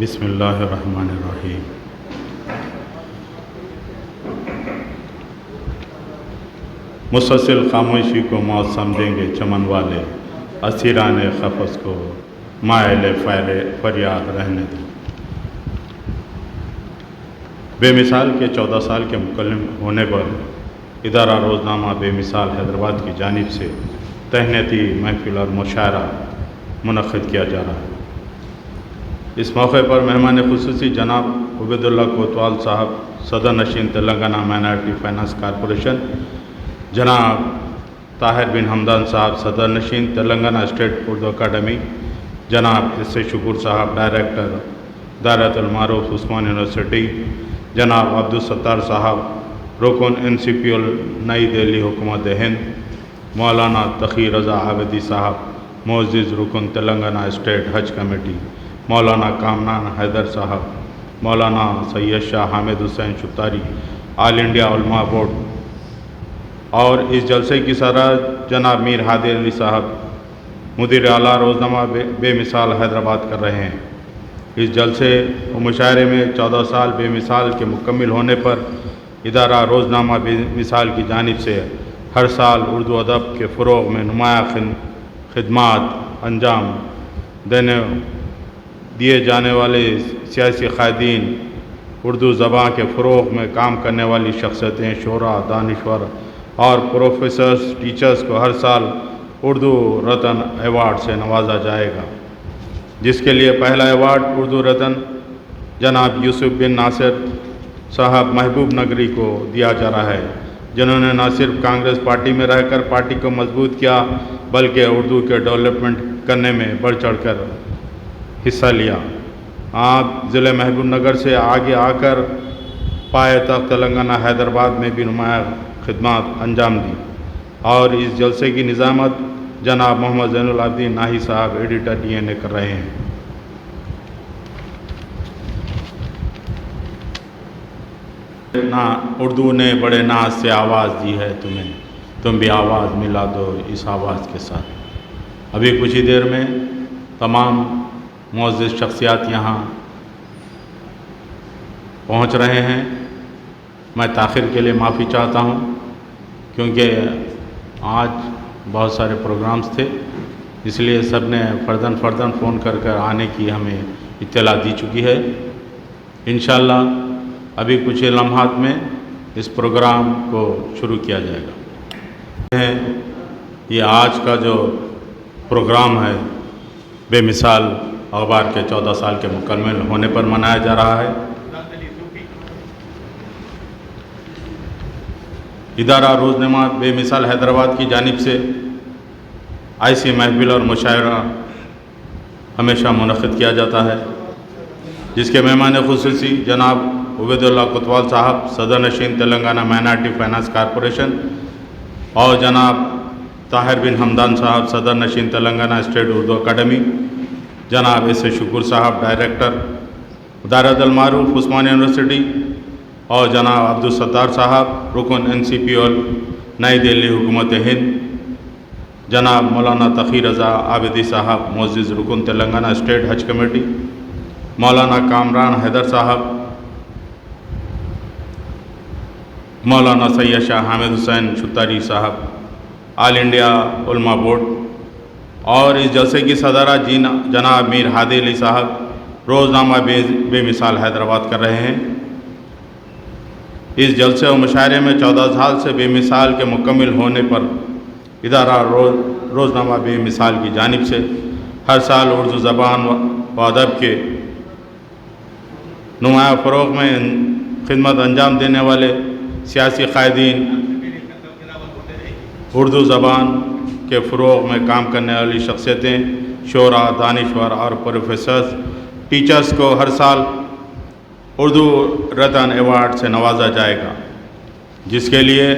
بسم اللہ الرحمن الرحیم۔ مسلسل خاموشی کو موت سمجھیں گے چمن والے، اسیران قفس کو مائل فریاد رہنے دیں۔ بے مثال کے 14 سال کے مکمل ہونے پر ادارہ روزنامہ بے مثال حیدرآباد کی جانب سے تہنیتی محفل اور مشاعرہ منعقد کیا جا رہا ہے۔ اس موقع پر مہمان خصوصی جناب عبید اللہ کوتوال صاحب، صدر نشین تلنگانہ مائنارٹی فائنانس کارپوریشن، جناب طاہر بن حمدان صاحب، صدر نشین تلنگانہ اسٹیٹ اردو اکیڈمی، جناب ایس اے شکور صاحب، ڈائریکٹر دائرۃ المعارف عثمان یونیورسٹی، جناب عبدالستار صاحب، رکن NCPL نئی دہلی حکومت ہند، مولانا تقی رضا عابدی صاحب، معزز رکن تلنگانہ اسٹیٹ حج کمیٹی، مولانا کامران حیدر صاحب، مولانا سید شاہ حامد حسین شتاری، آل انڈیا علماء بورڈ، اور اس جلسے کی صدارت جناب میر ہادی علی صاحب، مدیر اعلیٰ روزنامہ بے مثال حیدرآباد کر رہے ہیں۔ اس جلسے و مشاعرے میں 14 سال بے مثال کے مکمل ہونے پر ادارہ روزنامہ بے مثال کی جانب سے ہر سال اردو ادب کے فروغ میں نمایاں خدمات انجام دیے جانے والے سیاسی قائدین، اردو زبان کے فروغ میں کام کرنے والی شخصیتیں، شعراء، دانشور اور پروفیسرز، ٹیچرز کو ہر سال اردو رتن ایوارڈ سے نوازا جائے گا، جس کے لیے پہلا ایوارڈ اردو رتن جناب یوسف بن ناصر صاحب محبوب نگری کو دیا جا رہا ہے، جنہوں نے نہ صرف کانگریس پارٹی میں رہ کر پارٹی کو مضبوط کیا بلکہ اردو کے ڈیولپمنٹ کرنے میں بڑھ چڑھ کر حصہ لیا۔ آپ ضلع محبوب نگر سے آگے آ کر پائے تخت تلنگانہ حیدرآباد میں بھی نمایاں خدمات انجام دی، اور اس جلسے کی نظامت جناب محمد زین العابدین ناہی صاحب، ایڈیٹر DNA کر رہے ہیں۔ اردو نے بڑے ناز سے آواز دی ہے تمہیں، تم بھی آواز ملا دو اس آواز کے ساتھ۔ ابھی کچھ ہی دیر میں تمام معزز شخصیات یہاں پہنچ رہے ہیں۔ میں تاخیر کے لیے معافی چاہتا ہوں، کیونکہ آج بہت سارے پروگرامز تھے، اس لیے سب نے فرداً فون کر آنے کی ہمیں اطلاع دی چکی ہے۔ انشاءاللہ ابھی کچھ لمحات میں اس پروگرام کو شروع کیا جائے گا۔ یہ آج کا جو پروگرام ہے بے مثال اخبار کے 14 سال کے مکمل ہونے پر منایا جا رہا ہے۔ ادارہ روزنامہ بے مثال حیدرآباد کی جانب سے ایسی محفل اور مشاعرہ ہمیشہ منعقد کیا جاتا ہے، جس کے مہمان خصوصی جناب عبید اللہ کوتوال صاحب، صدر نشین تلنگانہ مائنارٹی فائنانس کارپوریشن، اور جناب طاہر بن حمدان صاحب، صدر نشین تلنگانہ اسٹیٹ اردو اکیڈمی، جناب ایس اے شکور صاحب، ڈائریکٹر دائرۃ المعارف عثمان یونیورسٹی، اور جناب عبدالستار صاحب، رکن NCPL نئی دہلی حکومت ہند، جناب مولانا تقی رضا عابدی صاحب، معزز رکن تلنگانہ اسٹیٹ حج کمیٹی، مولانا کامران حیدر صاحب، مولانا سید شاہ حامد حسین شتاری صاحب، آل انڈیا علماء بورڈ، اور اس جلسے کی صدارت جناب میر ہادی علی صاحب، روزنامہ بے مثال حیدرآباد کر رہے ہیں۔ اس جلسے و مشاعرے میں 14 سال سے بے مثال کے مکمل ہونے پر ادارہ روزنامہ بے مثال کی جانب سے ہر سال اردو زبان و ادب کے نمایاں فروغ میں خدمت انجام دینے والے سیاسی قائدین، اردو زبان کے فروغ میں کام کرنے والی شخصیتیں، شعراء، دانشور اور پروفیسرز، ٹیچرز کو ہر سال اردو رتن ایوارڈ سے نوازا جائے گا، جس کے لیے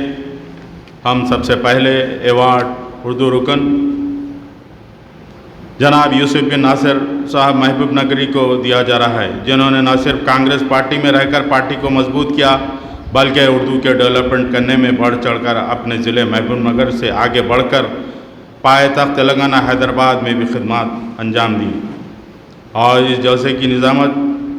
ہم سب سے پہلے ایوارڈ اردو رکن جناب یوسف بن ناصر صاحب محبوب نگری کو دیا جا رہا ہے، جنہوں نے نہ صرف کانگریس پارٹی میں رہ کر پارٹی کو مضبوط کیا بلکہ اردو کے ڈیولپمنٹ کرنے میں بڑھ چڑھ کر اپنے ضلع محبوب نگر سے آگے بڑھ کر پائے تخت تلنگانہ حیدرآباد میں بھی خدمات انجام دی، اور اس جلسے کی نظامت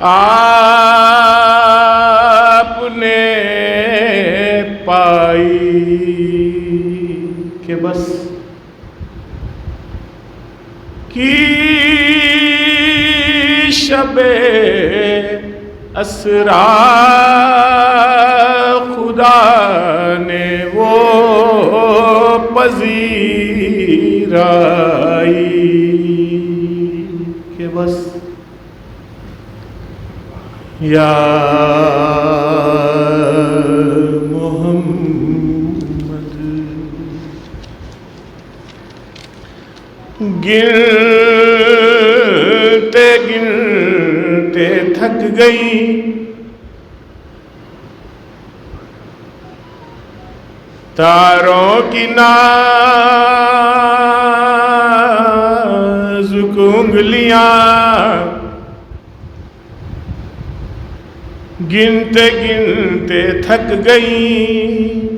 آپ نے پائی کہ بس کی شب اسرا خدا نے وہ پذیرائی کہ بس یا محمد گنتے گنتے تھک گئی تاروں کی نازک انگلیاں گنتے گنتے تھک گئیں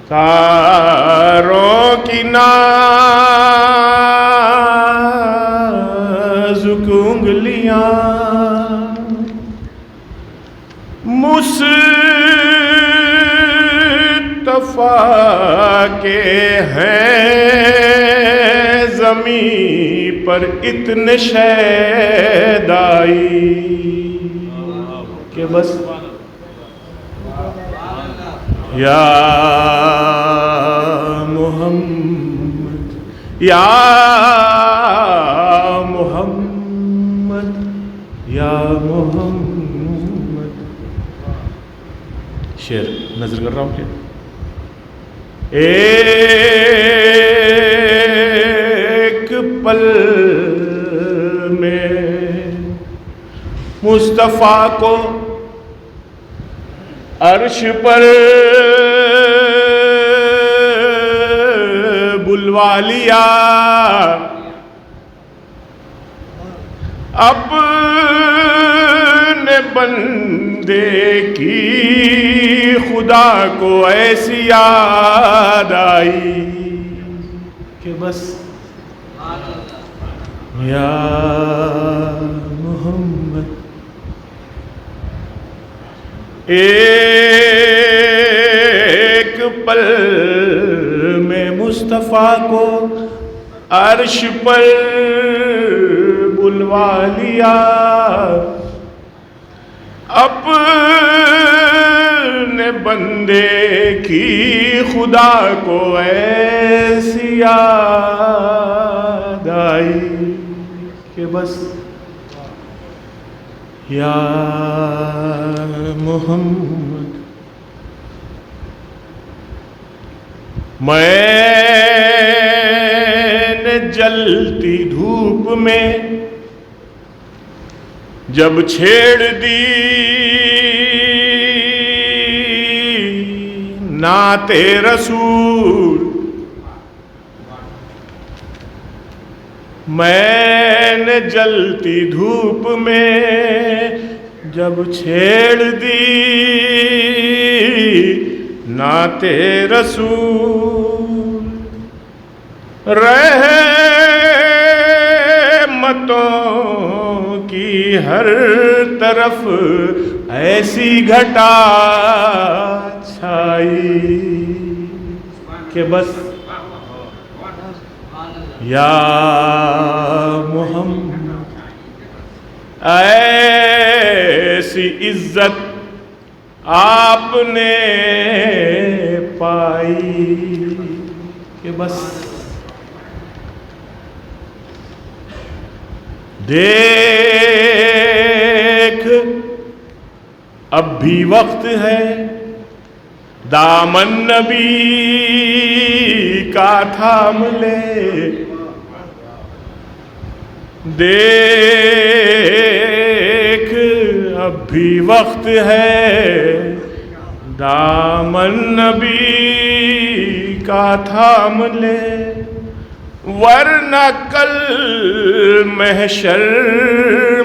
تاروں کی نازک انگلیاں مصطفیٰ کے ہیں زمین پر اتنے شیدائی کہ بس یا محمد یا محمد یا محمد. شعر نظر کر رہا ہوں کیا؟ ایک پل میں مصطفیٰ کو عرش پر بلوا لیا اپنے بندے کی خدا کو ایسی یاد آئی کہ بس یا محمد ایک پل میں مصطفیٰ کو عرش پر بلوا لیا اپنے بندے کی خدا کو ایسی یاد آئی کہ بس یا محمد. میں نے جلتی دھوپ میں جب چھیڑ دی نعت رسول میں نے جلتی دھوپ میں جب چھیڑ دی نعت رسول رحمتوں کی ہر طرف ایسی گھٹا چھائی کہ بس یا محمد ایسی عزت آپ نے پائی کہ بس دیکھ اب بھی وقت ہے دامن نبی کا تھام لے دیکھ اب بھی وقت ہے دامن نبی کا تھام لے ورنہ کل محشر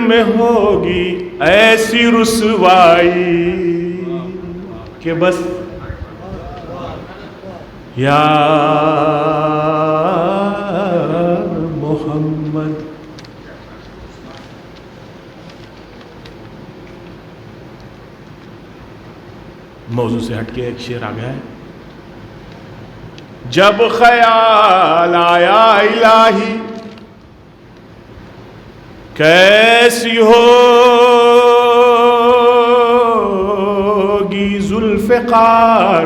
میں ہوگی ایسی رسوائی کہ بس یا محمد موضوع سے ہٹ کے ایک شعر آ گیا ہے. جب خیال آیا الہی کیسی ہوگی ذوالفقار.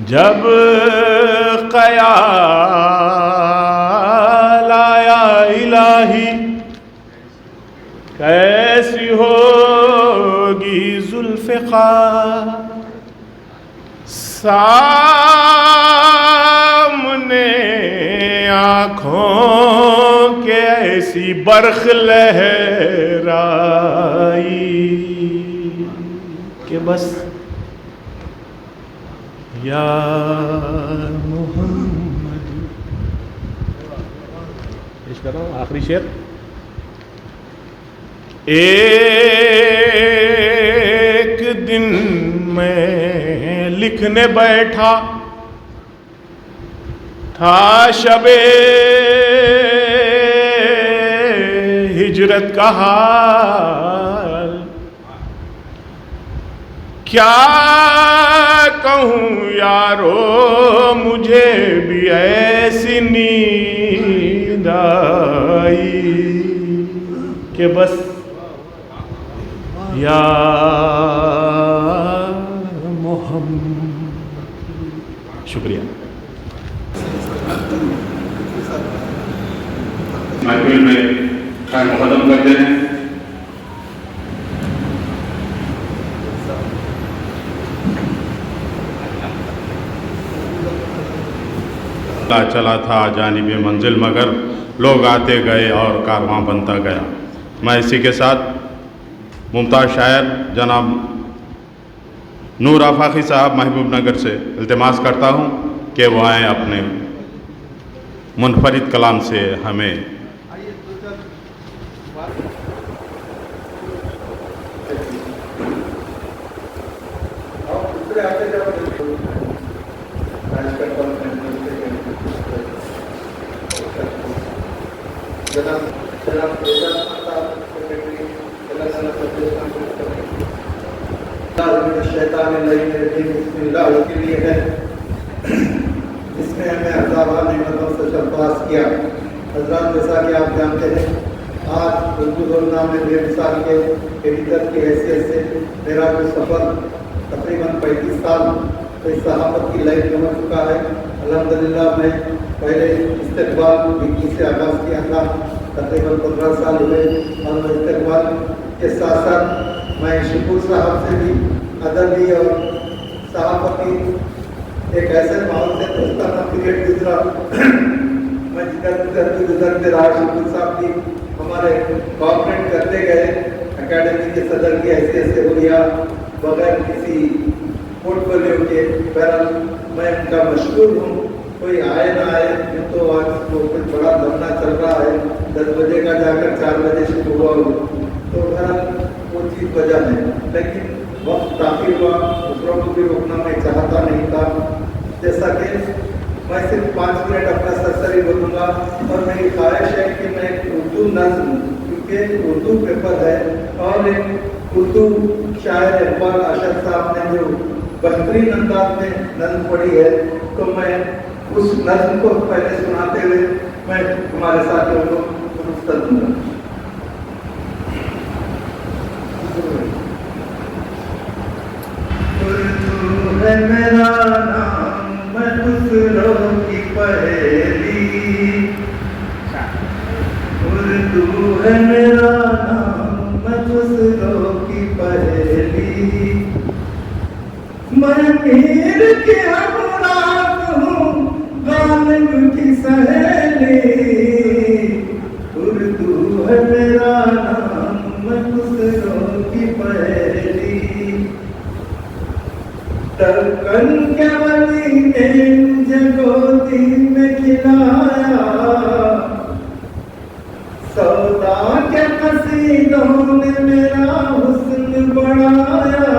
جب خیال آیا الہی کیسی ہوگی ذوالفقار. سامنے آنکھوں کے ایسی برق لہرائی کہ بس یا محمد. پیش کر رہا ہوں آخری شعر. ایک دن میں لکھنے بیٹھا تھا شب ہجرت کا حال. کیا کہوں یارو مجھے بھی ایسی نیند آئی کہ بس یا محمد. شکریہ. محفل میں خیر مقدم کرتے ہیں. چلا تھا جانب منزل مگر لوگ آتے گئے اور کارواں بنتا گیا. میں اسی کے ساتھ ممتاز شاعر جناب نور آفاقی صاحب محبوب نگر سے التماس کرتا ہوں کہ وہ آئیں اپنے منفرد کلام سے ہمیں شیطان الرجیم بسم اللہ کے لیے ہے جس میں ہمیں ہزارہ نعمتوں سے سرفراز کیا. حضرات جیسا کہ آپ جانتے ہیں آج اردو نامے بے مثال کے ایڈیٹر کی حیثیت سے میرا جو سفر تقریباً 35 سال اس صحافت کی لائف میں ہو چکا ہے. الحمدللہ میں پہلے استقبال وکی سے آغاز کیا تھا, تقریباً 15 سال ہوئے, اور استقبال کے ساتھ ساتھ میں شکور صاحب سے بھی ادبی اور صحافتی ایک ایسے ماحول سے دوستانہ پیریڈ گزرا. میں گزرتے رہا. شکور صاحب بھی ہمارے کوآپریٹ کرتے گئے, اکیڈمی کے صدر کی حیثیت سے ہو گیا بغیر کسی پورٹ فولیو کے. بہرحال میں ان کا مشکور ہوں. کوئی آئے نہ آئے تو آج وہ کچھ بڑا دھرنا چل رہا ہے, 10 بجے کا جا کر 4 بجے شروع ہوا, تو بہرحال وہ چیز وجہ ہے. لیکن وقت تاخیر ہوا, دوسروں کو بھی روکنا میں چاہتا نہیں تھا. جیسا کہ میں صرف 5 منٹ اپنا سرسری بولوں گا, اور میری خواہش ہے کہ میں ایک اردو نظم, کیونکہ اردو پیپر ہے, اور ایک اردو شاعر اقبال اشرف صاحب نے جو بہترین انداز میں نظم پڑھی ہے, تو میں اس نظم کو پہلے سناتے ہوئے میں ہمارے ساتھیوں کو رخصت دوں گا. اردو ہے میرا نام میں خسرو کی پہلی, اردو ہے میرا نام میں خسرو کی پہلی, میں میر کی اولاد ہوں غالب کی سہیلی, اردو ہے میرا نام میں خسرو کی پہلی. دکن کے ولی نے مجھے گودی میں کھلایا, سودا کے قصیدوں نے میرا حسن بڑھایا.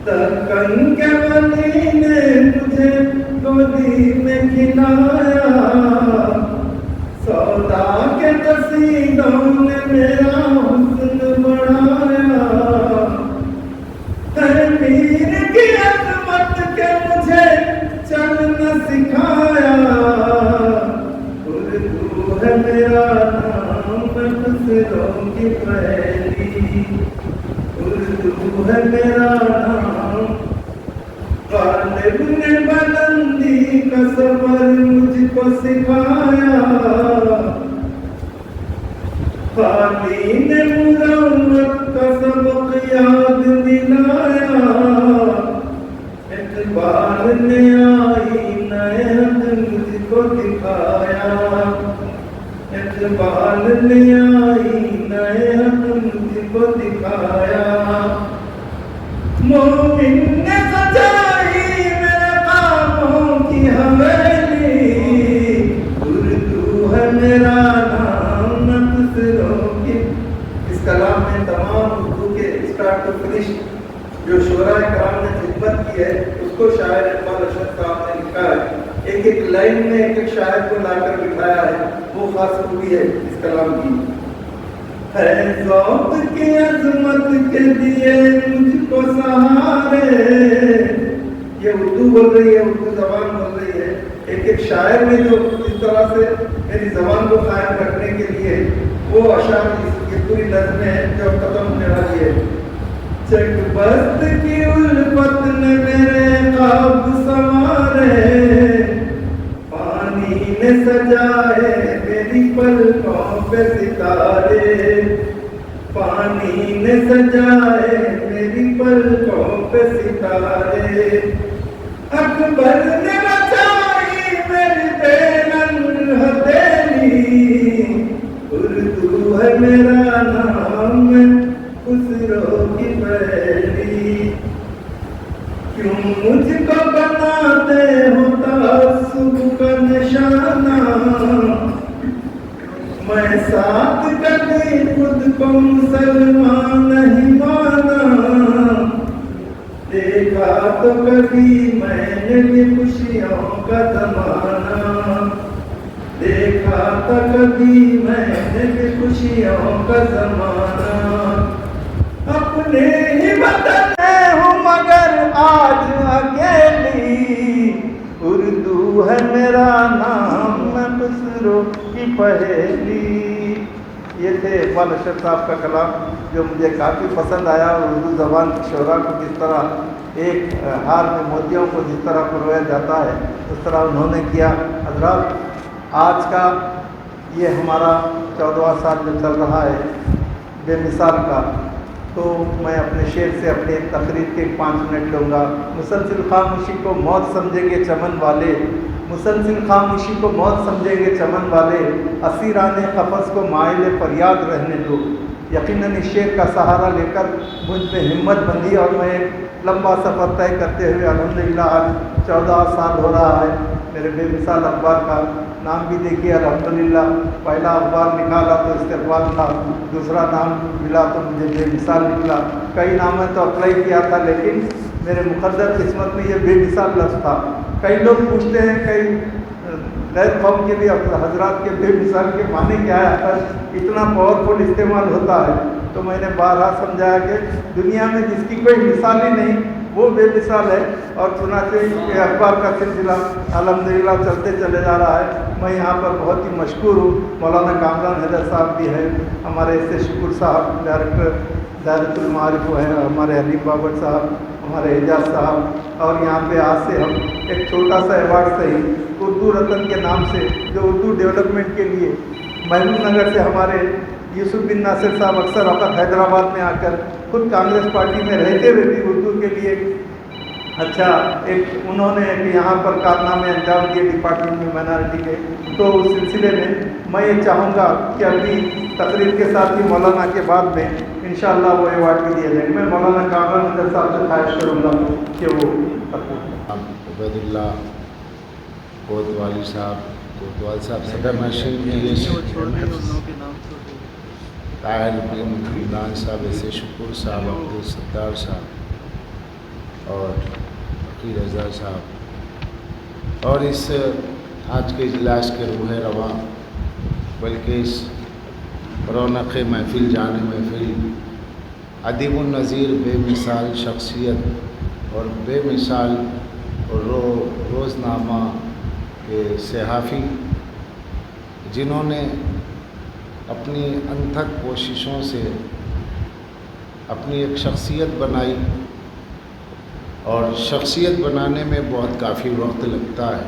دکن کے ولی نے مجھے گودی میں کھلایا, سودا سکھایا، اردو ہے میرا نام میں خسروں کی پہلی، اردو ہے میرا نام، غالب نے بلندی کا سفر مجھ کو سکھایا، خالی نے مروت کا سبق یاد دلایا، اقبال نے آئینہ حق مجھ کو دکھایا، اقبال نے آئینہ حق مجھ کو دکھایا، مومن نے سجائی میرے خوابوں کی حویلی، اردو ہے میرا نام نہ دوسروں کی۔ اس کلام میں تمام اردو کے اسٹارٹ ٹو فنش جو شعراء کرام نے خدمت کی ہے اس کو شاعر اقبال ارشد صاحب نے لکھا ہے، ایک ایک لائن میں ایک ایک شاعر کو لا کر بٹھایا ہے، وہ خاص خوبی ہے اس کلام کی۔ ہے ذوق کی عظمت کے دیے مجھ کو سہارے، یہ اردو بول رہی ہے، اردو زبان بول رہی ہے، ایک ایک شاعر نے جو اس طرح سے میری زبان کو قائم رکھنے کے لیے وہ اشعار کی پوری نظمیں ہیں جو ختم ہونے والی ہے۔ چک بست کی الفت نے میرے خواب سنوارے، پانی نے سجائے میری پلکوں پہ ستارے، پانی نے سجائے میری پلکوں پہ ستارے، اکبر نے بچائی میری بینن ہتھیلی، اردو ہے میرا نام خسروں کی پہلی، کیوں مجھ کو بناتے ہو تعصب کا نشانہ، میں ساتھ کبھی خود کو مسلمان نہیں مانا، دیکھا تو کبھی میں نے بھی خوشیوں کا زمانہ، دیکھا تو کبھی میں نے بھی خوشیوں کا زمانہ، اپنے ہی وطن میں ہوں مگر آج اکیلی، اردو ہے میرا نام میں خسروں کی پہلی۔ یہ تھے اقبال ارشد صاحب کا کلام جو مجھے کافی پسند آیا، اور اردو زبان کی شعراء کو جس طرح ایک ہار میں موتیوں کو جس طرح پرویا جاتا ہے اس طرح انہوں نے کیا۔ حضرات، آج کا یہ ہمارا 14واں سال جو چل رہا ہے بے مثال کا، تو میں اپنے شعر سے اپنے تقریر کے 5 منٹ لوں گا۔ مسلسل خاموشی کو موت سمجھیں گے چمن والے، مسلسل خاموشی کو موت سمجھیں گے چمن والے، اسیران قفس کو مائل فریاد رہنے دو، یقیناً اس شعر کا سہارا لے کر مجھ میں ہمت بندھی اور میں ایک لمبا سفر طے کرتے ہوئے الحمدللہ آج 14 سال ہو رہا ہے میرے بے مثال اخبار کا۔ نام بھی دیکھیے الحمدللہ، پہلا اخبار نکالا تو استقبال تھا، دوسرا نام ملا تو مجھے بے مثال نکلا۔ کئی نامیں تو اپلائی کیا تھا لیکن میرے مقدر قسمت میں یہ بے مثال لفظ تھا۔ کئی لوگ پوچھتے ہیں، کئی غیر قوم کے بھی حضرات کے بے مثال کے معنی کیا ہے، اگر اتنا پاورفل استعمال ہوتا ہے تو میں نے بارہا سمجھایا کہ دنیا میں جس کی کوئی مثال ہی نہیں وہ بے مثال ہے، اور چنانچہ یہ اخبار کا سلسلہ الحمدللہ چلتے چلے جا رہا ہے۔ میں یہاں پر بہت ہی مشکور ہوں، مولانا کامران حیدر صاحب بھی ہیں، ہمارے اس سے شکر صاحب ڈائریکٹر دائرۃ المعارف ہیں، ہمارے حلیم بابٹ صاحب، ہمارے اعجاز صاحب، اور یہاں پہ آج سے ہم ایک چھوٹا سا ایوارڈ صحیح اردو رتن کے نام سے جو اردو ڈیولپمنٹ کے لیے محبوب نگر سے ہمارے یوسف بن ناصر صاحب اکثر وقت حیدرآباد میں آ کر خود کانگریس پارٹی میں رہتے ہوئے بھی اردو کے لیے اچھا ایک انہوں نے یہاں پر کارنامے انجام دیے ڈپارٹمنٹ میں مائنارٹی کے۔ تو اس سلسلے میں یہ چاہوں گا کہ ابھی تقریر کے ساتھ ہی مولانا کے بعد میں انشاءاللہ وہ ایوارڈ بھی دیا جائے گا۔ میں مولانا کامران حیدر صاحب سے خواہش کروں گا کہ وہ عبید اللہ کوتوالی صاحب صدر نشین طاہر بن عمران صاحب، ایسے شکر صاحب، عبدالستار صاحب اور فقیر اظہر صاحب، اور اس آج کے اجلاس کے روح رواں بلکہ اس رونق محفل جان محفل ادیب النظیر بے مثال شخصیت اور بے مثال روزنامہ کہ صحافی جنہوں نے اپنی انتھک کوششوں سے اپنی ایک شخصیت بنائی، اور شخصیت بنانے میں بہت کافی وقت لگتا ہے،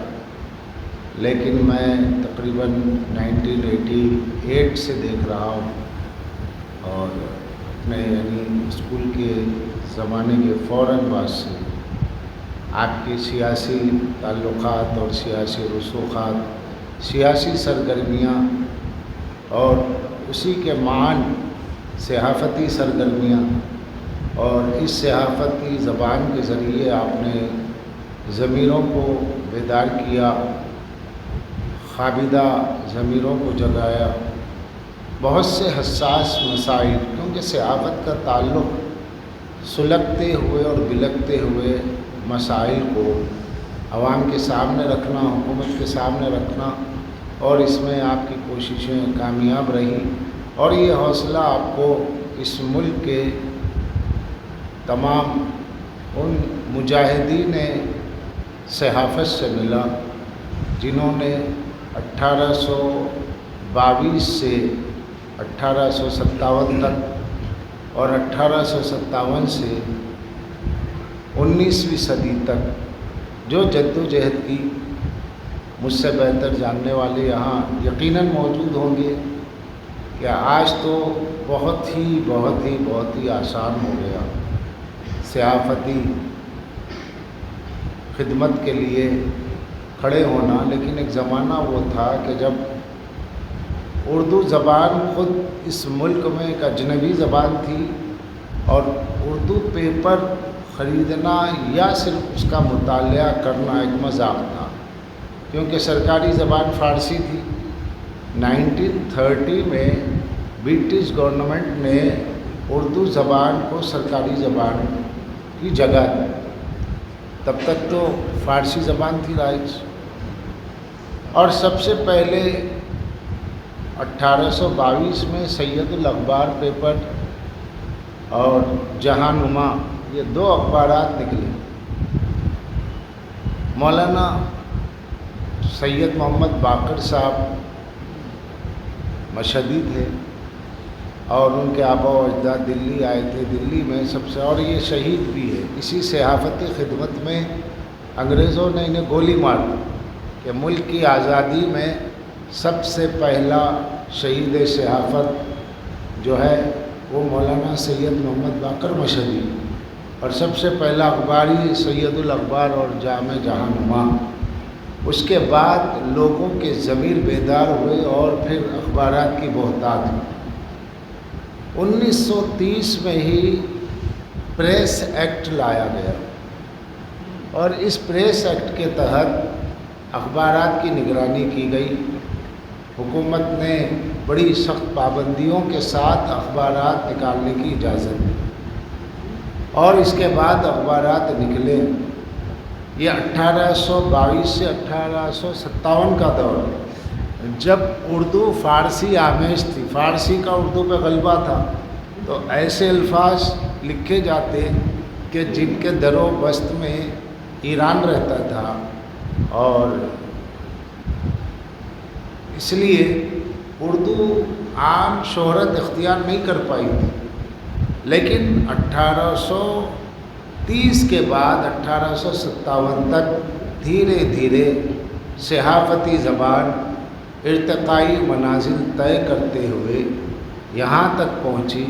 لیکن میں تقریباً 1988 سے دیکھ رہا ہوں، اور اپنے یعنی اسکول کے زمانے کے فوراً بعد سے آپ کی سیاسی تعلقات اور سیاسی رسوخات، سیاسی سرگرمیاں اور اسی کے معاً صحافتی سرگرمیاں، اور اس صحافتی زبان کے ذریعے آپ نے ضمیروں کو بیدار کیا، خوابیدہ ضمیروں کو جگایا، بہت سے حساس مسائل، کیونکہ صحافت کا تعلق سلگتے ہوئے اور بلگتے ہوئے مسائل کو عوام کے سامنے رکھنا، حکومت کے سامنے رکھنا، اور اس میں آپ کی کوششیں کامیاب رہیں، اور یہ حوصلہ آپ کو اس ملک کے تمام ان مجاہدین صحافت سے ملا جنہوں نے 1822 سے 1857 تک اور 1857 سے 19ویں صدی تک جو جد و جہد کی، مجھ سے بہتر جاننے والے یہاں یقیناً موجود ہوں گے کہ آج تو بہت ہی آسان ہو گیا صحافتی خدمت کے لیے کھڑے ہونا، لیکن ایک زمانہ وہ تھا کہ جب اردو زبان خود اس ملک میں ایک اجنبی زبان تھی، اور اردو پیپر خریدنا یا صرف اس کا مطالعہ کرنا ایک مذاق تھا، کیونکہ سرکاری زبان فارسی تھی۔ 1930 میں برٹش گورنمنٹ نے اردو زبان کو سرکاری زبان کی جگہ دی، تب تک تو فارسی زبان تھی رائج، اور سب سے پہلے 1822 میں سید الاخبار پیپر اور جہاں نما، یہ 2 اخبارات نکلے۔ مولانا سید محمد باقر صاحب مشہدی تھے، اور ان کے آبا و اجداد دلی آئے تھے، دلی میں سب سے، اور یہ شہید بھی ہے اسی صحافتی خدمت میں۔ انگریزوں نے انہیں گولی مار دی کہ ملک کی آزادی میں سب سے پہلا شہید صحافت جو ہے وہ مولانا سید محمد باقر مشہدی، اور سب سے پہلا اخباری سید الاخبار اور جامع جہاں نما۔ اس کے بعد لوگوں کے ضمیر بیدار ہوئے، اور پھر اخبارات کی بہتات ہوئی۔ 1930 میں ہی پریس ایکٹ لایا گیا، اور اس پریس ایکٹ کے تحت اخبارات کی نگرانی کی گئی۔ حکومت نے بڑی سخت پابندیوں کے ساتھ اخبارات نکالنے کی اجازت دی، اور اس کے بعد اخبارات نکلے۔ یہ 1822 سے 1857 کا دور ہے، جب اردو فارسی آمیز تھی، فارسی کا اردو پہ غلبہ تھا، تو ایسے الفاظ لکھے جاتے کہ جن کے در و بست میں ایران رہتا تھا، اور اس لیے اردو عام شہرت اختیار نہیں کر پائی تھی۔ لیکن 1830 کے بعد 1857 تک دھیرے دھیرے صحافتی زبان ارتقائی منازل طے کرتے ہوئے یہاں تک پہنچی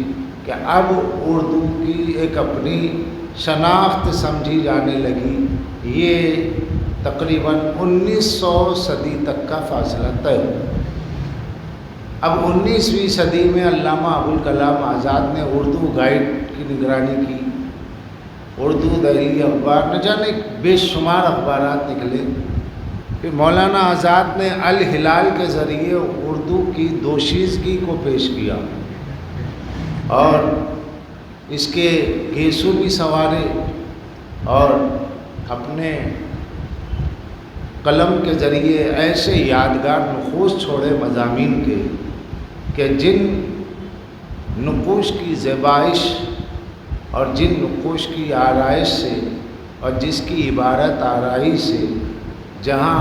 کہ اب اردو کی ایک اپنی شناخت سمجھی جانے لگی۔ یہ تقریباً 1900 صدی تک کا فاصلہ طے۔ اب 19ویں صدی میں علامہ ابوالکلام آزاد نے اردو گائیڈ کی نگرانی کی، اردو دہلی اخبار، نہ جانے بے شمار اخبارات نکلے۔ پھر مولانا آزاد نے الہلال کے ذریعے اردو کی دوشیزگی کو پیش کیا، اور اس کے گیسو بھی سنوارے، اور اپنے قلم کے ذریعے ایسے یادگار نقوش چھوڑے مضامین کے کہ جن نقوش کی زیبائش اور جن نقوش کی آرائش سے اور جس کی عبارت آرائی سے جہاں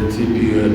NCPUL,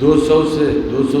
200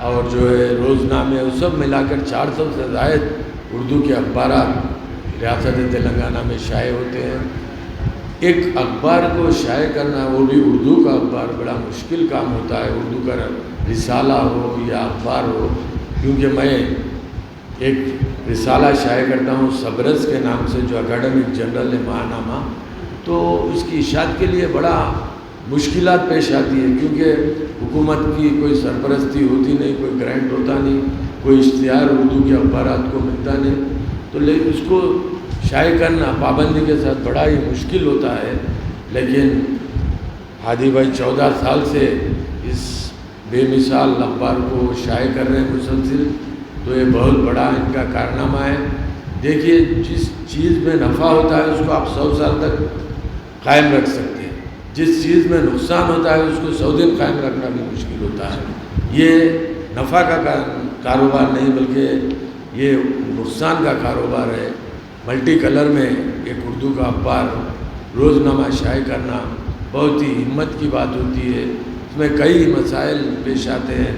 اور جو ہے روزنامے وہ سب ملا کر 400 سے زائد اردو کے اخبارات ریاست تلنگانہ میں شائع ہوتے ہیں۔ ایک اخبار کو شائع کرنا، وہ بھی اردو کا اخبار، بڑا مشکل کام ہوتا ہے۔ اردو کا رسالہ ہو یا اخبار ہو، کیونکہ میں ایک رسالہ شائع کرتا ہوں سبرس کے نام سے، جو اکیڈمک جنرل ہے ماہنامہ، تو اس کی اشاعت کے لیے بڑا مشکلات پیش آتی ہے، کیونکہ حکومت کی کوئی سرپرستی ہوتی نہیں، کوئی گرانٹ ہوتا نہیں، کوئی اشتہار اردو کے اخبارات کو ملتا نہیں، تو اس کو شائع کرنا پابندی کے ساتھ بڑا ہی مشکل ہوتا ہے۔ لیکن ہادی بھائی 14 سال سے اس بے مثال اخبار کو شائع کر رہے ہیں مسلسل، تو یہ بہت بڑا ان کا کارنامہ ہے۔ دیکھیے، جس چیز میں نفع ہوتا ہے اس کو آپ 100 سال تک قائم رکھ سکتے ہیں، جس چیز میں نقصان ہوتا ہے اس کو 100 دن قائم رکھنا بھی مشکل ہوتا ہے۔ یہ نفع کا کاروبار نہیں، بلکہ یہ نقصان کا کاروبار ہے۔ ملٹی کلر میں ایک اردو کا اخبار روزنامہ شائع کرنا بہت ہی ہمت کی بات ہوتی ہے۔ اس میں کئی مسائل پیش آتے ہیں،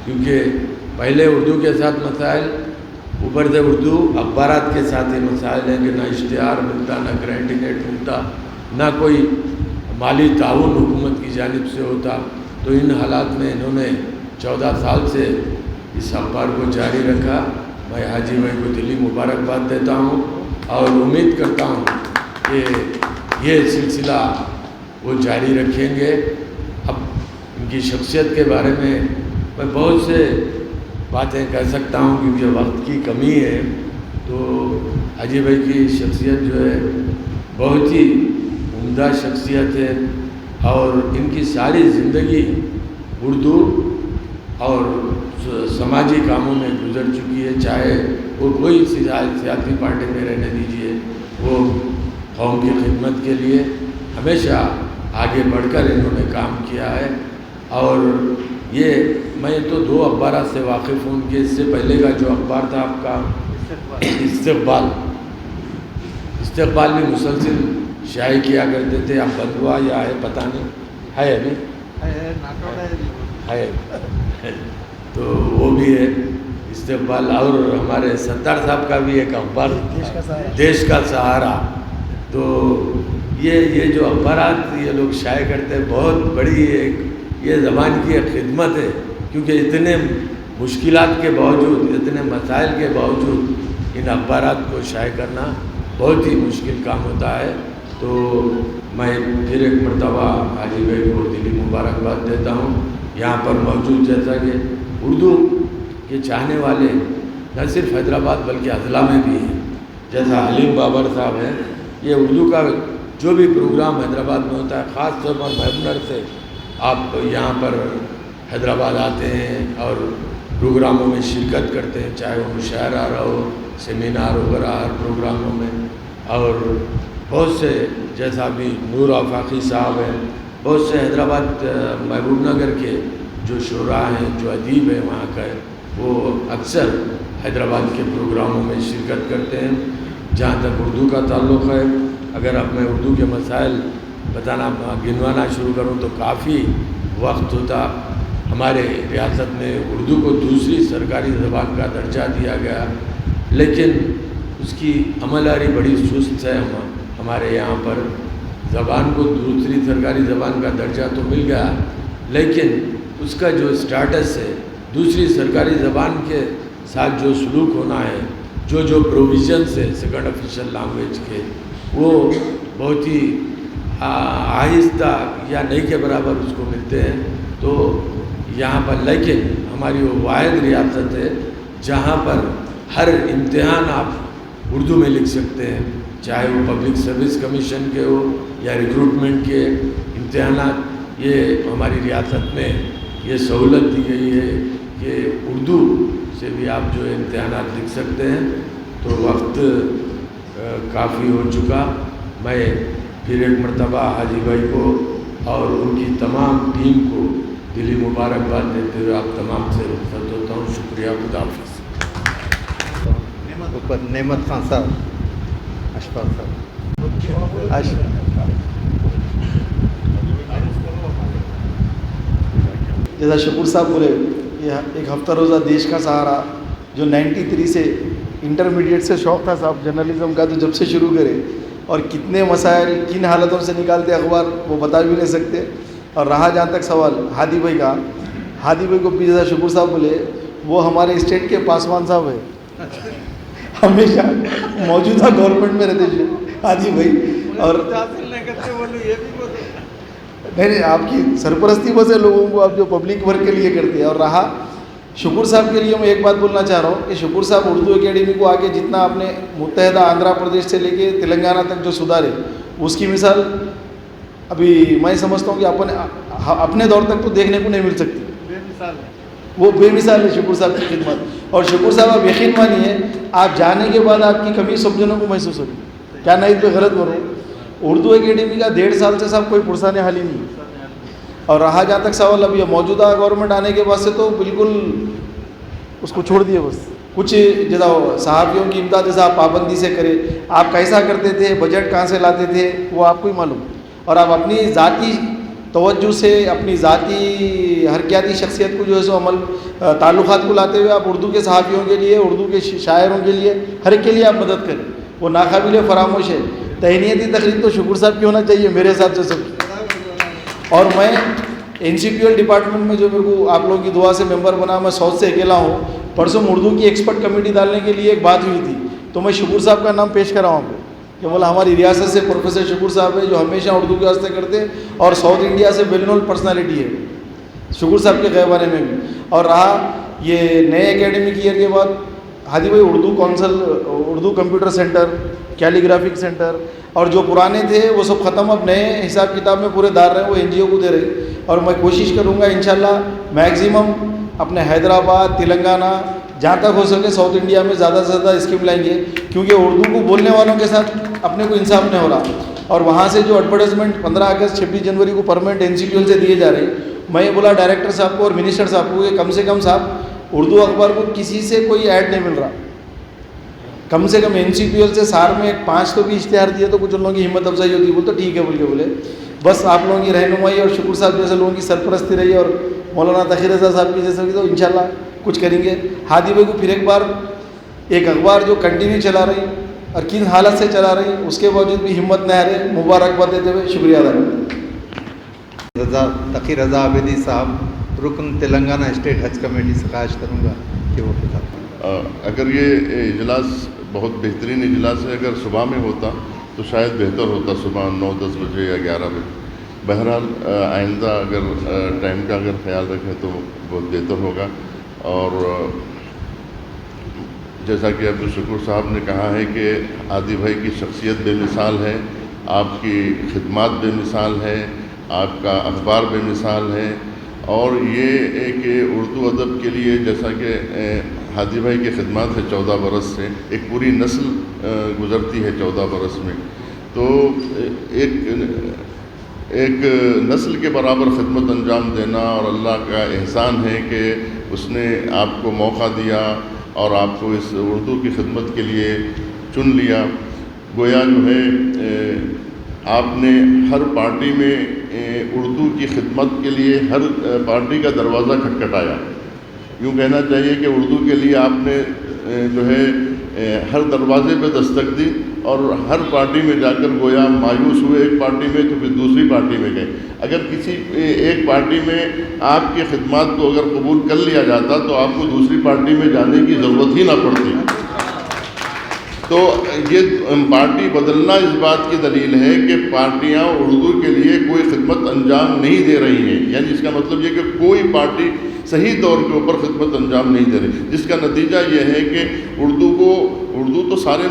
کیونکہ پہلے اردو کے ساتھ مسائل، اوپر سے اردو اخبارات کے ساتھ ہی مسائل ہیں کہ نہ اشتہار ملتا، نہ گرانٹنگ ایڈ ملتا، نہ کوئی مالی تعاون حکومت کی جانب سے ہوتا۔ تو ان حالات میں انہوں نے 14 سال سے اس اخبار کو جاری رکھا۔ میں حاجی بھائی کو دلی مبارکباد دیتا ہوں اور امید کرتا ہوں کہ یہ سلسلہ وہ جاری رکھیں گے۔ اب ان کی شخصیت کے بارے میں بہت سے باتیں کہہ سکتا ہوں، کیونکہ وقت کی کمی ہے۔ تو حاجی بھائی کی شخصیت جو ہے بہت ہی عمدہ شخصیت ہے، اور ان کی ساری زندگی اردو اور سماجی کاموں میں گزر چکی ہے، چاہے وہ کوئی سیاسی پارٹی میں رہنے دیجیے، وہ قوم کی خدمت کے لیے ہمیشہ آگے بڑھ کر انہوں نے کام کیا ہے۔ اور یہ میں تو 2 اخبارات سے واقف ہوں کہ اس سے پہلے کا جو اخبار تھا آپ کا استقبال بھی مسلسل شائع کیا کرتے تھے۔ اب بند ہوا یا ہے پتہ نہیں، ہے ابھی ہے تو وہ بھی ہے استقبال۔ اور ہمارے ستار صاحب کا بھی ایک اخبار دیش کا سہارا۔ تو یہ جو اخبارات یہ لوگ شائع کرتے ہیں، بہت بڑی ایک یہ زبان کی ایک خدمت ہے، کیونکہ اتنے مشکلات کے باوجود، اتنے مسائل کے باوجود ان اخبارات کو شائع کرنا بہت ہی مشکل کام ہوتا ہے۔ تو میں پھر ایک مرتبہ حاجی بھائی کو دلی مبارکباد دیتا ہوں۔ یہاں پر موجود جیسا کہ اردو کے چاہنے والے نہ صرف حیدرآباد بلکہ اضلاع میں بھی ہیں، جیسا حلیم بابر صاحب ہیں۔ یہ اردو کا جو بھی پروگرام حیدرآباد میں ہوتا ہے، خاص طور پر مہمنر سے آپ یہاں پر حیدرآباد آتے ہیں اور پروگراموں میں شرکت کرتے ہیں، چاہے وہ مشاعرہ رہو، سیمینار وغیرہ، ہر پروگراموں میں۔ اور بہت سے جیسا بھی نور آفاقی صاحب ہیں، بہت سے حیدرآباد محبوب نگر کے جو شعراء ہیں، جو ادیب ہیں وہاں کا، وہ اکثر حیدرآباد کے پروگراموں میں شرکت کرتے ہیں۔ جہاں تک اردو کا تعلق ہے، اگر اب میں اردو کے مسائل بتانا گنوانا شروع کروں تو کافی وقت ہوتا۔ ہمارے ریاست میں اردو کو دوسری سرکاری زبان کا درجہ دیا گیا، لیکن اس کی عمل آوری بڑی سست ہے۔ ہمارے یہاں پر زبان کو دوسری سرکاری زبان کا درجہ تو مل گیا، لیکن اس کا جو اسٹیٹس ہے، دوسری سرکاری زبان کے ساتھ جو سلوک ہونا ہے، جو پروویژنس ہے سیکنڈ آفیشیل لینگویج کے، وہ بہت ہی آہستہ یا نہیں کے برابر اس کو ملتے ہیں۔ تو یہاں پر لیکن ہماری وہ واحد ریاست ہے جہاں پر ہر امتحان آپ اردو میں لکھ سکتے ہیں، چاہے وہ پبلک سروس کمیشن کے ہو یا ریکروٹمنٹ کے امتحانات۔ یہ ہماری ریاست میں یہ سہولت دی گئی ہے کہ اردو سے بھی آپ جو امتحانات لکھ سکتے ہیں۔ تو وقت کافی ہو چکا، میں پھر ایک مرتبہ حاجی بھائی کو اور ان کی تمام ٹیم کو دلی مبارکباد دیتے ہوئے آپ تمام سے رخصت ہوتا ہوں۔ شکریہ، خدا حافظ۔ نعمت خان صاحب، اشفاق صاحب، جیسا شکور صاحب بولے یہ ایک ہفتہ روزہ دیش کا سہارا جو 93 سے انٹرمیڈیٹ سے شوق تھا صاحب جرنلزم کا، تو جب سے شروع کرے اور کتنے مسائل کن حالتوں سے نکالتے اخبار وہ بتا بھی نہیں سکتے. اور رہا جہاں تک سوال ہادی بھائی کا، ہادی بھائی کو پیزا شکور صاحب بولے، وہ ہمارے اسٹیٹ کے پاسوان صاحب ہے، ہمیشہ موجودہ گورنمنٹ میں رہتے تھے ہادی بھائی. اور نہیں آپ کی سرپرستی بس ہے لوگوں کو، آپ جو پبلک ورک کے لیے کرتے ہیں. اور رہا شکور صاحب کے لیے میں ایک بات بولنا چاہ رہا ہوں کہ شکور صاحب اردو اکیڈمی کو آگے جتنا آپ نے متحدہ آندھرا پردیش سے لے کے تلنگانہ تک جو سدھارے، اس کی مثال ابھی میں سمجھتا ہوں کہ اپنے دور تک تو دیکھنے کو نہیں مل سکتی. وہ بے مثال ہے شکور صاحب کی خدمت. اور شکور صاحب آپ یقین مانیے آپ جانے کے بعد آپ کی کمی سب جنوں کو محسوس ہوگی. کیا نہیں پہ غلط بولوں، اردو اکیڈمی کا 1.5 سال سے صاحب کوئی پرسان حال ہی نہیں. اور رہا جہاں تک سوال ابھی موجودہ گورنمنٹ آنے کے بعد سے تو بالکل اس کو چھوڑ دیے. بس کچھ جیسا صحافیوں کی امداد جیسا آپ پابندی سے کرے، آپ کیسا کرتے تھے، بجٹ کہاں سے لاتے تھے، وہ آپ کو ہی معلوم. اور آپ اپنی ذاتی توجہ سے اپنی ذاتی حرکیاتی شخصیت کو جو ہے سو عمل تعلقات کو لاتے ہوئے آپ اردو کے صحافیوں کے لیے، اردو کے شاعروں کے لیے، ہر ایک کے لیے آپ مدد کریں. وہ ناقابل فراموش ہے. تہنیتی تقریب تو شکور صاحب کی ہونا چاہیے میرے حساب سے سب. اور میں NCPL ڈپارٹمنٹ میں جو میرے کو آپ لوگوں کی دعا سے ممبر بنا، میں ساؤتھ سے اکیلا ہوں. پرسوں اردو کی ایکسپرٹ کمیٹی ڈالنے کے لیے ایک بات ہوئی تھی تو میں شکور صاحب کا نام پیش کرا ہوں کہ بولا ہماری ریاست سے پروفیسر شکور صاحب ہے جو ہمیشہ اردو کے واسطے کرتے اور ساؤتھ انڈیا سے ویل نون پرسنالٹی ہے شکور صاحب کے غیبانے میں بھی. اور رہا یہ نئے اکیڈمک ایئر کے بعد ہادی بھائی Urdu council, Urdu computer centre, calligraphic centre اور جو پرانے تھے وہ سب ختم، اب نئے حساب کتاب میں پورے دار رہے، وہ NGO کو دے رہے. اور میں کوشش کروں گا انشاءاللہ میکزیمم اپنے حیدرآباد، تلنگانہ، جہاں تک ہو سکے ساؤتھ انڈیا میں زیادہ سے زیادہ اسکیم لائیں گے، کیونکہ اردو کو بولنے والوں کے ساتھ اپنے کو انصاف نہیں ہو رہا. اور وہاں سے جو ایڈورٹائزمنٹ 15 اگست 26 جنوری کو پرماننٹ NCPL سے دیے جا رہے ہیں، میں یہ بولا ڈائریکٹر صاحب کو اور منسٹر صاحب کو کہ کم سے کم صاحب اردو اخبار کو کسی سے کوئی ایڈ نہیں مل رہا، کم سے کم NCPL سے سال میں 5 تو بھی اشتہار دیے تو کچھ ان لوگوں کی ہمت افزائی ہوتی. بول تو ٹھیک ہے بول کے بولے بس آپ لوگوں کی رہنمائی اور شکور صاحب جیسے لوگوں کی سرپرستی رہی اور مولانا تقی رضا صاحب کی جیسے تو انشاءاللہ کچھ کریں گے. ہادی بھائی کو پھر ایک بار ایک اخبار جو کنٹینیو چلا رہی اور کن حالت سے چلا رہی اس کے باوجود بھی ہمت نہ ہارے، مبارکباد دیتے ہوئے شکریہ ادا کرتا ہوں. تقی رضا عابدی صاحب رکن تلنگانہ اسٹیٹ حج کمیٹی سے خواہش کروں گا کہ وہ کتاب. اگر یہ اجلاس بہت بہترین اجلاس ہے، اگر صبح میں ہوتا تو شاید بہتر ہوتا، صبح 9-10 بجے یا 11 بجے. بہرحال آئندہ اگر ٹائم کا اگر خیال رکھیں تو بہت بہتر ہوگا. اور جیسا کہ عبد الشکور صاحب نے کہا ہے کہ ہادی بھائی کی شخصیت بے مثال ہے، آپ کی خدمات بے مثال ہے، آپ کا اخبار بے مثال ہے. اور یہ کہ اردو ادب کے لیے جیسا کہ ہادی بھائی کی خدمات ہے 14 برس سے، ایک پوری نسل گزرتی ہے 14 برس میں، تو ایک نسل کے برابر خدمت انجام دینا. اور اللہ کا احسان ہے کہ اس نے آپ کو موقع دیا اور آپ کو اس اردو کی خدمت کے لیے چن لیا. گویا جو ہے آپ نے ہر پارٹی میں اردو کی خدمت کے لیے ہر پارٹی کا دروازہ کھٹکھٹایا. یوں کہنا چاہیے کہ اردو کے لیے آپ نے جو ہے ہر دروازے پہ دستک دی اور ہر پارٹی میں جا کر گویا مایوس ہوئے ایک پارٹی میں تو پھر دوسری پارٹی میں گئے. اگر کسی ایک پارٹی میں آپ کی خدمات کو اگر قبول کر لیا جاتا تو آپ کو دوسری پارٹی میں جانے کی ضرورت ہی نہ پڑتی. تو یہ پارٹی بدلنا اس بات کی دلیل ہے کہ پارٹیاں اردو کے لیے کوئی خدمت انجام نہیں دے رہی ہیں. یعنی اس کا مطلب یہ کہ کوئی پارٹی صحیح طور کے اوپر خدمت انجام نہیں دے رہی، جس کا نتیجہ یہ ہے کہ اردو تو سارے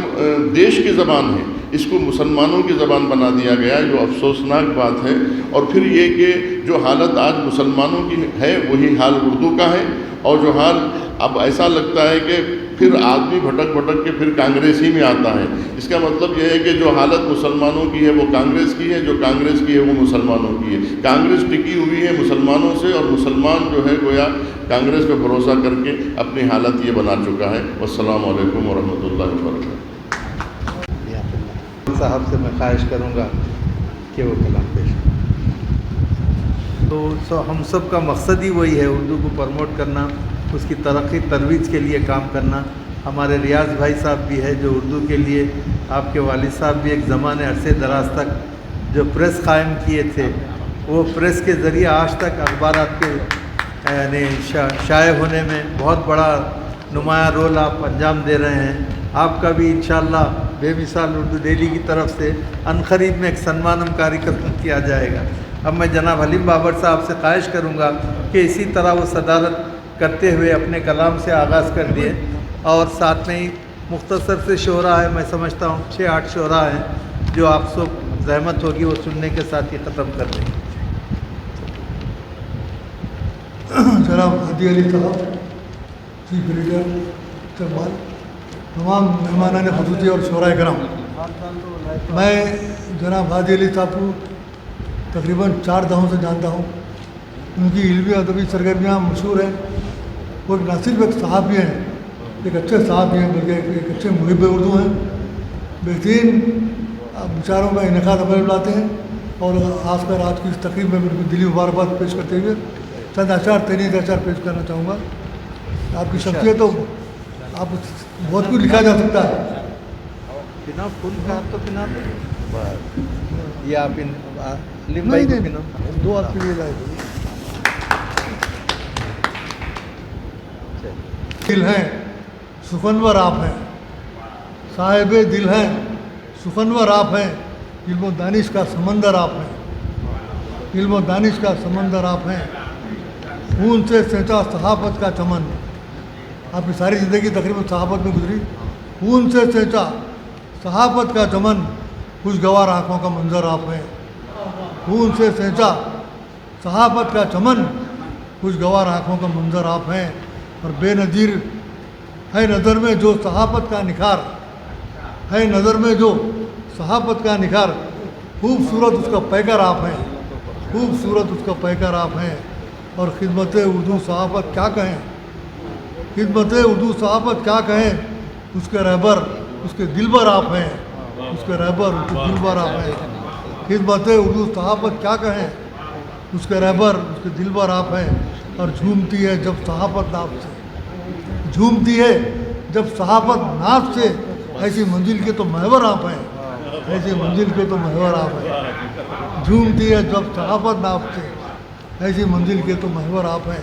دیش کی زبان ہے، اس کو مسلمانوں کی زبان بنا دیا گیا جو افسوسناک بات ہے. اور پھر یہ کہ جو حالت آج مسلمانوں کی ہے وہی حال اردو کا ہے. اور جو حال اب ایسا لگتا ہے کہ پھر آدمی بھٹک کے پھر کانگریس ہی میں آتا ہے. اس کا مطلب یہ ہے کہ جو حالت مسلمانوں کی ہے وہ کانگریس کی ہے، جو کانگریس کی ہے وہ مسلمانوں کی ہے. کانگریس ٹکی ہوئی ہے مسلمانوں سے اور مسلمان جو ہے گویا کانگریس پہ بھروسہ کر کے اپنی حالت یہ بنا چکا ہے. والسلام علیکم ورحمۃ اللہ وبرکاتہ. صاحب سے میں خواہش کروں گا کہ وہ کلام پیش کریں. تو ہم سب کا مقصد ہی وہی ہے، اردو کو پروموٹ کرنا، اس کی ترقی ترویج کے لیے کام کرنا۔ ہمارے ریاض بھائی صاحب بھی ہے جو اردو کے لیے، آپ کے والد صاحب بھی ایک زمانے عرصے دراز تک جو پریس قائم کیے تھے، وہ پریس کے ذریعے آج تک اخبارات کے یعنی شائع ہونے میں بہت بڑا نمایاں رول آپ انجام دے رہے ہیں۔ آپ کا بھی انشاءاللہ بے مثال اردو ڈیلی کی طرف سے عنقریب میں ایک سنمانم کاریکرم کیا جائے گا۔ اب میں جناب حلیم بابر صاحب سے خواہش کروں گا کہ اسی طرح وہ صدارت کرتے ہوئے اپنے کلام سے آغاز کر دیے، اور ساتھ میں ہی مختصر سے شعرا ہے، میں سمجھتا ہوں 6-8 شعرا ہیں جو آپ سب زحمت ہوگی وہ سننے کے ساتھ ہی ختم کر دیں گے۔ جناب ہادی علی صاحب، چیف ایڈیٹر استقبال، تمام مہمانان خصوصی اور شعراء کرام، میں جناب ہادی علی صاحب کو تقریباً 4 دہوں سے جانتا ہوں۔ ان کی علمی ادبی سرگرمیاں مشہور ہیں۔ وہ نہ صرف ایک صحافی ہیں، ایک اچھے صحافی ہیں، بلکہ ایک اچھے محب اردو ہیں۔ بہترین مشاعروں کا انعقاد عمل میں لاتے ہیں، اور خاص کر آج کی اس تقریب میں میرے کو دلی مبارکباد پیش کرتے ہوئے چند اشعار تحریر اشعار پیش کرنا چاہوں گا۔ آپ کی شخصیت تو آپ بہت کچھ لکھا جا سکتا ہے۔ بنا فل کا تو بنا یہ آپ حلیم بھائی کو بنا 2 آپ کے لیے لائے دل ہیں سخنور آپ ہیں، صاحب دل ہیں سخنور آپ ہیں، علم و دانش کا سمندر آپ ہیں، علم و دانش کا سمندر آپ ہیں، خون سے سینچا صحافت کا چمن۔ آپ کی ساری زندگی تقریباً صحافت میں گزری۔ خون سے سینچا صحافت کا چمن، خوشگوار آنکھوں کا منظر آپ ہیں، خون سے سینچا صحافت کا چمن، خوشگوار آنکھوں کا منظر آپ ہیں، اور بے نظیر ہے نظر میں جو صحافت کا نکھار، ہے نظر میں جو صحافت کا نکھار، خوبصورت اس کا پیکر آپ ہیں، خوبصورت اس کا پیکر آپ ہیں، اور خدمت اردو صحافت کیا کہیں، خدمت اردو صحافت کیا کہیں، اس کے رہبر اس کے دلبر آپ ہیں، اس کے رہبر اس کے دلبر آپ ہیں، خدمت اردو صحافت کیا کہیں، اس کے رہبر اس کے دلبر آپ ہیں، اور جھومتی ہے جب صحافت ناف سے، جھومتی ہے جب صحافت ناف سے، ایسی منزل کے تو محور آپ ہیں، ایسی منزل کے تو محور آپ ہیں، جھومتی ہے جب صحافت ناف سے، ایسی منزل کے تو محور آپ ہیں۔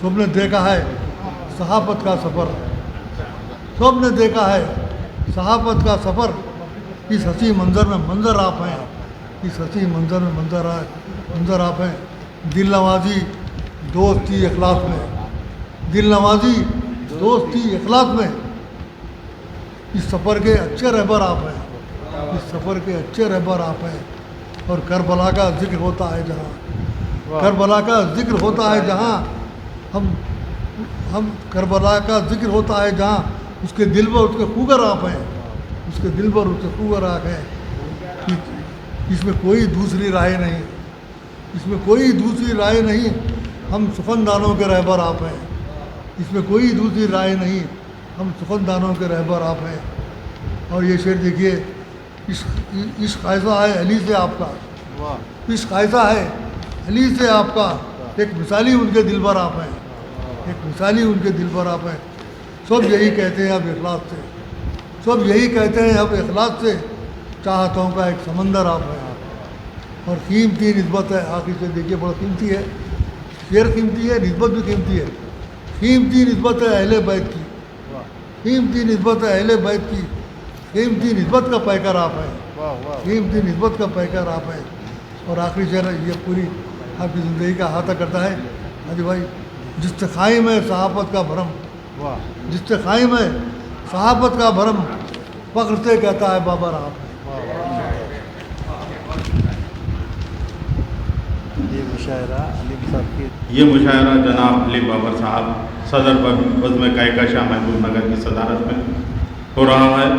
سب نے دیکھا ہے صحافت کا سفر، سب نے دیکھا ہے صحافت کا سفر، اس ہنسی منظر میں منظر آپ ہیں، اس ہنسی منظر میں منظر آپ ہیں، دل نوازی دوستی اخلاص میں، دل نوازی دوستی اخلاص میں، اس سفر کے اچھے رہبر آپ ہیں، اس سفر کے اچھے رہبر آپ ہیں، اور کربلا کا ذکر ہوتا ہے جہاں، کربلا کا ذکر ہوتا ہے جہاں، ہم کربلا کا ذکر ہوتا ہے جہاں، اس کے دل پر اس کے خوگر آپ ہیں، اس کے دل پر اس کے خوگر آپ ہیں، اس میں کوئی دوسری رائے نہیں، اس میں کوئی دوسری رائے نہیں، ہم سخندانوں کے رہبر آپ ہیں، اس میں کوئی دوسری رائے نہیں، ہم سخندانوں کے رہبر آپ ہیں۔ اور یہ شعر دیکھیے، عشق ایسا ہے علی سے آپ کا، عشق ایسا ہے علی سے آپ کا، ایک مثالی ان کے دل پر آپ ہیں، ایک مثالی ان کے دل پر آپ ہیں۔ سب یہی کہتے ہیں اب اخلاص سے، سب یہی کہتے ہیں اب اخلاص سے، چاہتوں کا ایک سمندر آپ ہیں، اور قیمتی نسبت ہے، آخر سے دیکھیے بڑا قیمتی ہے، شعر قیمتی ہے، نسبت بھی قیمتی ہے، قیمتی نسبت ہے اہل بیت کی، قیمتی نسبت ہے اہل بیت کی، قیمتی نسبت کا پیکر آپ ہیں، قیمتی نسبت کا پیکر آپ ہیں۔ اور آخری شعر یہ پوری آپ کی زندگی کا احاطہ کرتا ہے حاجی بھائی، جس سے قائم ہے صحافت کا بھرم، جس سے قائم ہے صحافت کا بھرم، فخر سے کہتا ہے بابر آپ۔ یہ مشاعرہ علیم صاحب کی، یہ مشاعرہ جناب حلیم بابر صاحب صدر بزم کہکشاں محبوب نگر کی صدارت میں ہو رہا ہے،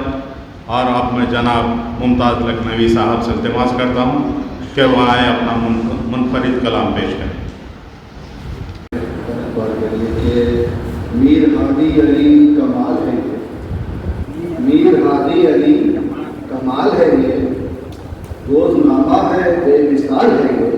اور اب میں جناب ممتاز لکھنوی صاحب سے التماس کرتا ہوں کہ وہ آئے اپنا منفرد کلام پیش کریں۔ میر ہادی علی کمال ہے یہ، میر ہادی علی کمال ہے یہ، روزنامہ ہے بے مثال ہے یہ،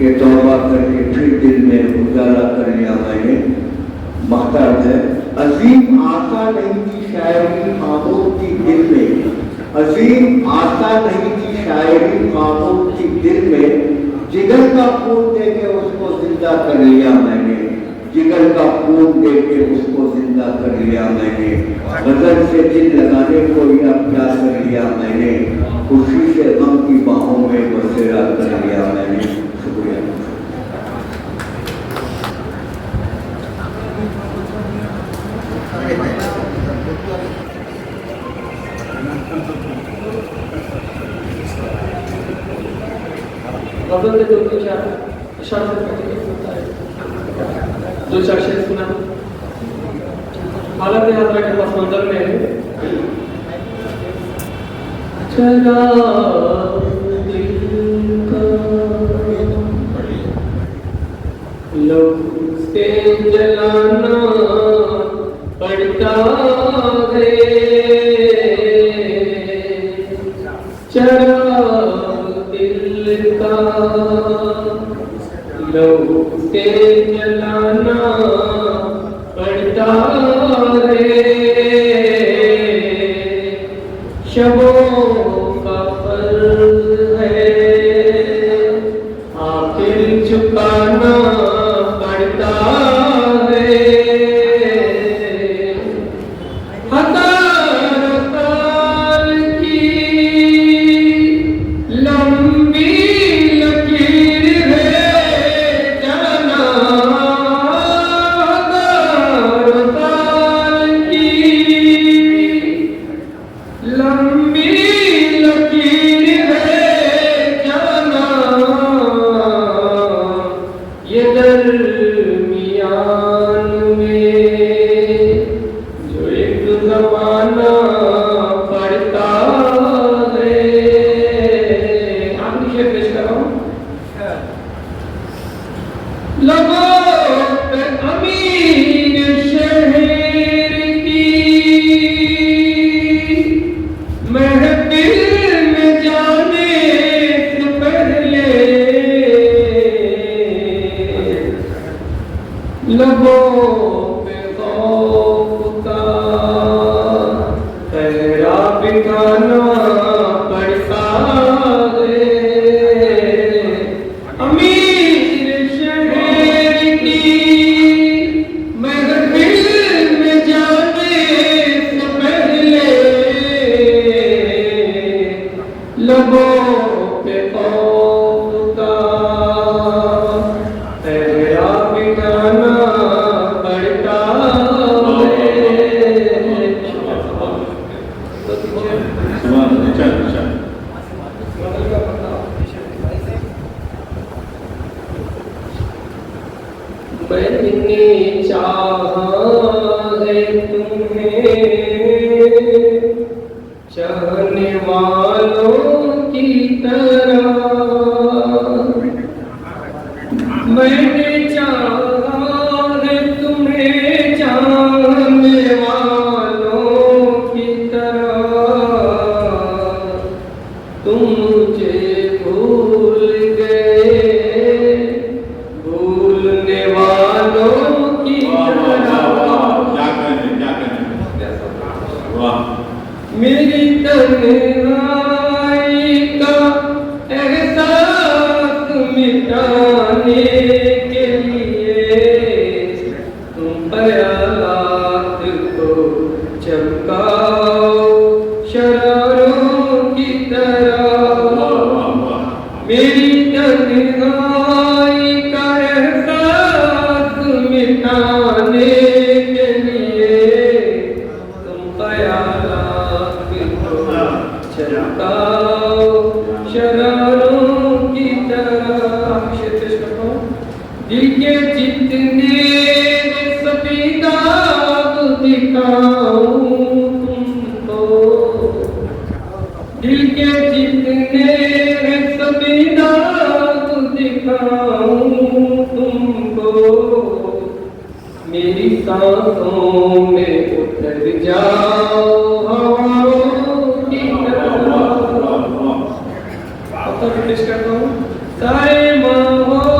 کہ توبہ کر کے پھر دل میں اجالا کر لیا میں نے. محتاج ہے عظیم آتا نہیں تھی شاعری خاموش تھی دل میں. عظیم آتا نہیں تھی شاعری خاموش تھی دل میں. جگر کا خون دے کے اس کو زندہ کر لیا میں نے. جگر کا خون دے کے اس کو زندہ کر لیا میں نے. غزل سے دل لگانے کو اب کیا کر لیا میں نے. خوشی سے غم کی باہوں میں بسیرا کر لیا میں نے. شکریہ. غزل کے دو چار اشارے دو چار شعر سنا. حالت حاضرہ کے پس منظر میں چلا دل کا لو سے جلانا پڑتا ہے. چراغ دل کا لو سے جلانا پڑتا ہے. شبوں کا فرض ہے آخر چکانا پڑتا ہے. چاہنے والوں کی طرح میں نے چاہا ہے تمہیں چاہنے والوں کی طرح. تم مجھے بھول گئے بھولنے والوں کی طرح. میری تنہائی کا احساس مٹانے کے لیے تم خیالات کو چمکاؤ شراروں کی طرح. میری تنہائی کا احساس مٹانے کے لیے تم خیالات چمکاؤ شراروں کی طرح. دل کے جتنے سپیداد دکھاؤں تم کو. دل کے جتنے سپیداد دکھاؤں تم کو. میری سانسوں میں اتر جاؤ کرتا ہوں. سارے ماحول